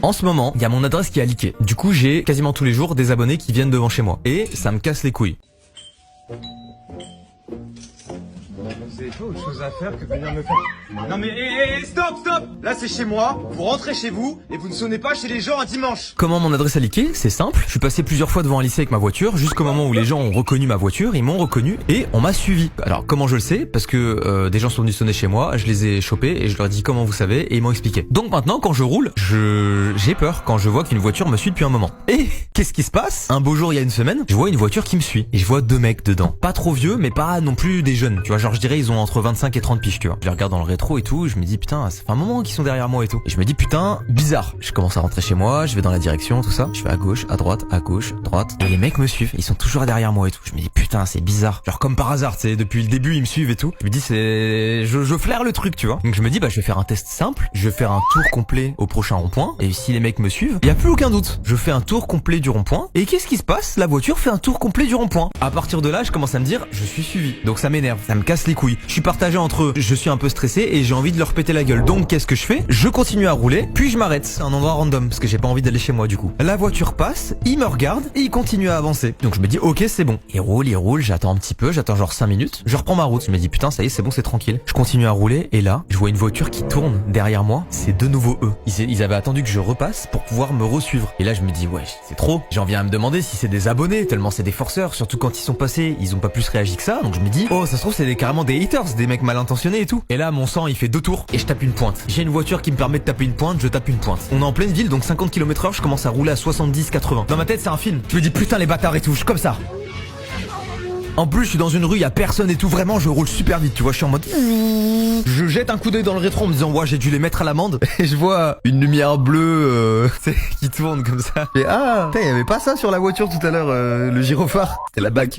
En ce moment, il y a mon adresse qui a leaké. Du coup, j'ai quasiment tous les jours des abonnés qui viennent devant chez moi. Et ça me casse les couilles. Vous avez pas autre chose à faire que de venir me faire... Non mais stop. Là c'est chez moi, vous rentrez chez vous et vous ne sonnez pas chez les gens un dimanche. Comment mon adresse a leaké? C'est simple. Je suis passé plusieurs fois devant un lycée avec ma voiture, jusqu'au moment où les gens ont reconnu ma voiture, ils m'ont reconnu et on m'a suivi. Alors comment je le sais? Parce que des gens sont venus sonner chez moi, je les ai chopés et je leur ai dit comment vous savez et ils m'ont expliqué. Donc maintenant quand je roule, j'ai peur quand je vois qu'une voiture me suit depuis un moment. Et qu'est-ce qui se passe? Un beau jour il y a une semaine, je vois une voiture qui me suit et je vois deux mecs dedans. Pas trop vieux mais pas non plus des jeunes. Tu vois, genre je dirais ils ont entre 25 et 30 piges, tu vois. Je les regarde dans le rétro et tout, je me dis putain, ça fait un moment qu'ils sont derrière moi et tout. Et je me dis putain, bizarre. Je commence à rentrer chez moi, je vais dans la direction, tout ça. Je fais à gauche, à droite, à gauche, droite. Et les mecs me suivent, ils sont toujours derrière moi et tout. Je me dis putain, c'est bizarre. Genre comme par hasard, tu sais, depuis le début ils me suivent et tout. Je me dis je flaire le truc, tu vois. Donc je me dis bah je vais faire un test simple, je vais faire un tour complet au prochain rond-point. Et si les mecs me suivent, y a plus aucun doute. Je fais un tour complet du rond-point. Et qu'est-ce qui se passe? La voiture fait un tour complet du rond-point. À partir de là, je commence à me dire je suis suivi. Donc ça m'énerve, ça me casse les couilles. Je suis partagé entre je suis un peu stressé et j'ai envie de leur péter la gueule. Donc qu'est-ce que je fais? Je continue à rouler, puis je m'arrête à un endroit random parce que j'ai pas envie d'aller chez moi du coup. La voiture passe, il me regarde et il continue à avancer. Donc je me dis ok c'est bon. Il roule, j'attends un petit peu, j'attends genre 5 minutes, je reprends ma route. Je me dis putain ça y est c'est bon c'est tranquille. Je continue à rouler et là je vois une voiture qui tourne derrière moi. C'est de nouveau eux. Ils avaient attendu que je repasse pour pouvoir me resuivre. Et là je me dis ouais c'est trop. J'en viens à me demander si c'est des abonnés tellement c'est des forceurs. Surtout quand ils sont passés ils ont pas plus réagi que ça. Donc je me dis oh ça se trouve c'est carrément des haters, des mecs mal intentionnés et tout. Et là mon sang il fait 2 tours et je tape une pointe. J'ai une voiture qui me permet de taper une pointe, je tape une pointe. On est en pleine ville donc 50 km/h, je commence à rouler à 70-80. Dans ma tête c'est un film. Je me dis putain les bâtards et tout, je suis comme ça. En plus je suis dans une rue, y a personne et tout, vraiment je roule super vite, tu vois, je suis en mode... Je jette un coup d'œil dans le rétro en me disant ouais j'ai dû les mettre à l'amende. Et je vois une lumière bleue qui tourne comme ça. Et ah, il y avait pas ça sur la voiture tout à l'heure, le gyrophare. C'était la bague.